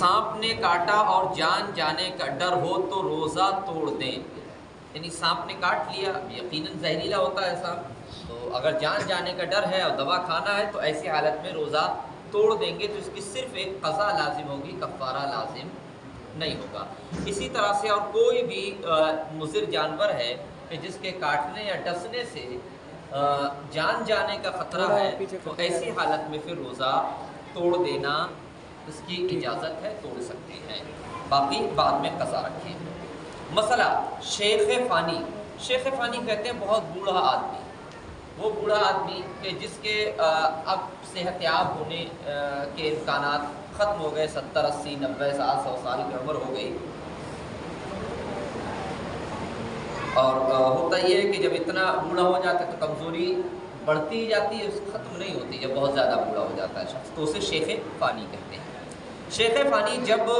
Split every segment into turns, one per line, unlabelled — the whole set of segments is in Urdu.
سانپ نے کاٹا اور جان جانے کا ڈر ہو تو روزہ توڑ دیں. یعنی سانپ نے کاٹ لیا، یقیناً زہریلا ہوتا ہے سانپ، تو اگر جان جانے کا ڈر ہے اور دوا کھانا ہے تو ایسی حالت میں روزہ توڑ دیں گے، تو اس کی صرف ایک قضا لازم ہوگی، کفارہ لازم نہیں ہوگا. اسی طرح سے اور کوئی بھی مضر جانور ہے کہ جس کے کاٹنے یا ڈسنے سے جان جانے کا خطرہ ہے، تو ایسی حالت میں پھر روزہ توڑ دینا اس کی اجازت ہے، توڑ سکتے ہیں، باقی بعد میں قضا رکھیں. مسئلہ شیخ فانی. شیخ فانی کہتے ہیں بہت بوڑھا آدمی، وہ بوڑھا آدمی کہ جس کے اب صحت یاب ہونے کے امکانات ختم ہو گئے، 70 80 90 سال 100 سال کی عمر ہو گئی. اور ہوتا یہ ہے کہ جب اتنا بوڑھا ہو جاتا ہے تو کمزوری بڑھتی ہی جاتی ہے، ختم نہیں ہوتی جب بہت زیادہ بوڑھا ہو جاتا ہے شخص، تو اسے شیخ فانی کہتے ہیں. شیخ فانی جب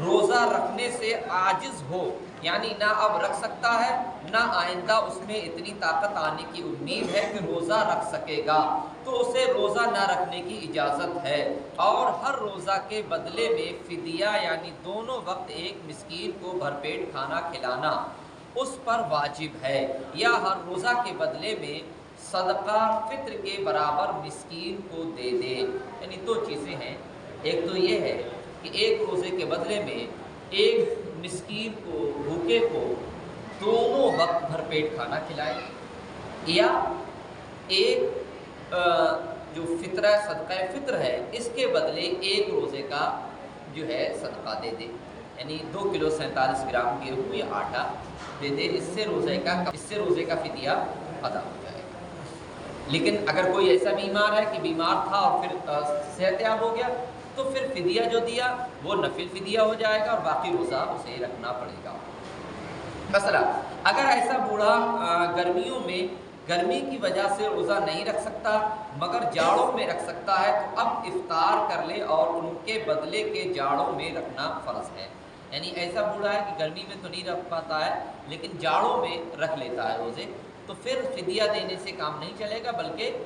روزہ رکھنے سے عاجز ہو، یعنی نہ اب رکھ سکتا ہے نہ آئندہ اس میں اتنی طاقت آنے کی امید ہے کہ روزہ رکھ سکے گا، تو اسے روزہ نہ رکھنے کی اجازت ہے. اور ہر روزہ کے بدلے میں فدیہ یعنی دونوں وقت ایک مسکین کو بھرپیٹ کھانا کھلانا اس پر واجب ہے، یا ہر روزہ کے بدلے میں صدقہ فطر کے برابر مسکین کو دے دے. یعنی دو چیزیں ہیں، ایک تو یہ ہے کہ ایک روزے کے بدلے میں ایک مسکین کو، بھوکے کو دونوں وقت بھر پیٹ کھانا کھلائے، یا ایک جو فطرہ صدقہ فطر ہے اس کے بدلے ایک روزے کا جو ہے صدقہ دے دے. یعنی 2 کلو 47 گرام گیہوں یا آٹا دے دے، اس سے روزے کا فدیہ ادا ہو جائے. لیکن اگر کوئی ایسا بیمار ہے کہ بیمار تھا اور پھر صحت یاب ہو گیا، تو پھر فدیہ جو دیا وہ نفل فدیہ ہو جائے گا اور باقی روزہ اسے رکھنا پڑے گا. مثلا اگر ایسا بوڑھا گرمیوں میں گرمی کی وجہ سے روزہ نہیں رکھ سکتا مگر جاڑوں میں رکھ سکتا ہے، تو اب افطار کر لے اور ان کے بدلے کے جاڑوں میں رکھنا فرض ہے. یعنی ایسا بوڑھا ہے کہ گرمی میں تو نہیں رکھ پاتا ہے لیکن جاڑوں میں رکھ لیتا ہے روزے، تو پھر فدیہ دینے سے کام نہیں چلے گا، بلکہ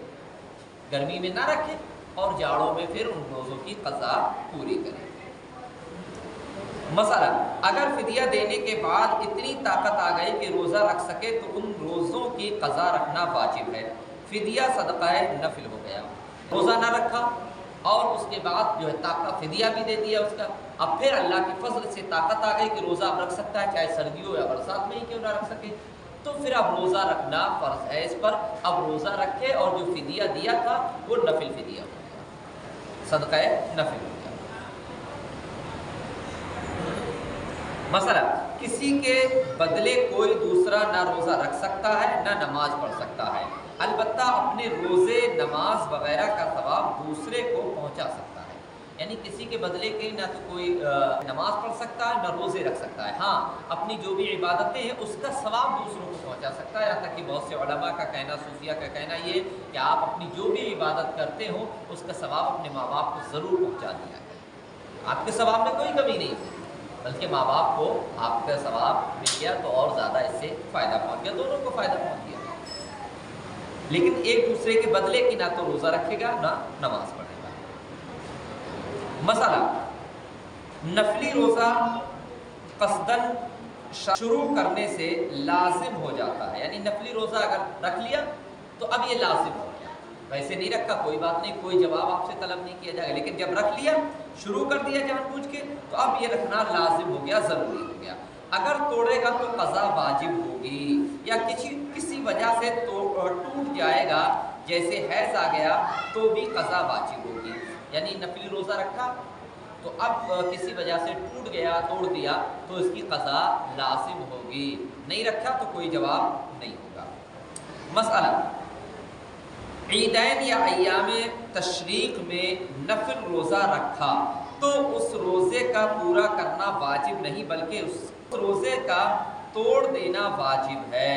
گرمی میں نہ رکھے اور جاڑوں میں پھر ان روزوں کی قضا پوری کرے. مثلا اگر فدیہ دینے کے بعد اتنی طاقت آ گئی کہ روزہ رکھ سکے تو ان روزوں کی قضا رکھنا واجب ہے. فدیہ صدقہ نفل ہو گیا، روزہ نہ رکھا اور اس کے بعد جو ہے طاقت فدیہ بھی دے دیا اس کا، اب پھر اللہ کی فضل سے طاقت آ گئی کہ روزہ اب رکھ سکتا ہے، چاہے سردیوں یا برسات میں ہی کیوں نہ رکھ سکے، تو پھر اب روزہ رکھنا فرض ہے اس پر. اب روزہ رکھے اور جو فدیہ دیا تھا وہ نفل فدیہ ہو گیا، صدقہ نفل ہو گیا. مثلا کسی کے بدلے کوئی دوسرا نہ روزہ رکھ سکتا ہے نہ نماز پڑھ سکتا ہے، البتہ اپنے روزے نماز وغیرہ کا ثواب دوسرے کو پہنچا سکتا ہے. یعنی کسی کے بدلے کے نہ تو کوئی نماز پڑھ سکتا ہے نہ روزے رکھ سکتا ہے، ہاں اپنی جو بھی عبادتیں ہیں اس کا ثواب دوسروں کو پہنچا سکتا ہے. یہاں تک کہ بہت سے علماء کا کہنا، صوفیہ کا کہنا یہ کہ آپ اپنی جو بھی عبادت کرتے ہو اس کا ثواب اپنے ماں باپ کو ضرور پہنچا دیا کریں. آپ کے ثواب میں کوئی کمی نہیں ہوتی، بلکہ ماں باپ کو آپ کا ثواب مل گیا تو اور زیادہ اس سے فائدہ پہنچ گیا، دونوں کو فائدہ پہنچ گیا. لیکن ایک دوسرے کے بدلے کی نہ تو روزہ رکھے گا نہ نماز پڑھے گا. مثلا نفلی روزہ قصداً شروع کرنے سے لازم ہو جاتا ہے. یعنی نفلی روزہ اگر رکھ لیا تو اب یہ لازم ہو گیا، ویسے نہیں رکھا کوئی بات نہیں، کوئی جواب آپ سے طلب نہیں کیا جائے گا، لیکن جب رکھ لیا شروع کر دیا جان بوجھ کے تو اب یہ رکھنا لازم ہو گیا، ضروری ہو گیا. اگر توڑے گا تو قضا واجب ہوگی، یا کسی وجہ سے ٹوٹ جائے گا جیسے حیض آ گیا تو بھی قضا واجب ہوگی. یعنی نفلی روزہ رکھا تو اب کسی وجہ سے ٹوٹ گیا، توڑ دیا تو اس کی قضا لازم ہوگی، نہیں رکھا تو کوئی جواب نہیں ہوگا. مسئلہ عیدین یا ایام تشریق میں نفل روزہ رکھا تو اس روزے کا پورا کرنا واجب نہیں بلکہ اس روزے کا توڑ دینا واجب ہے.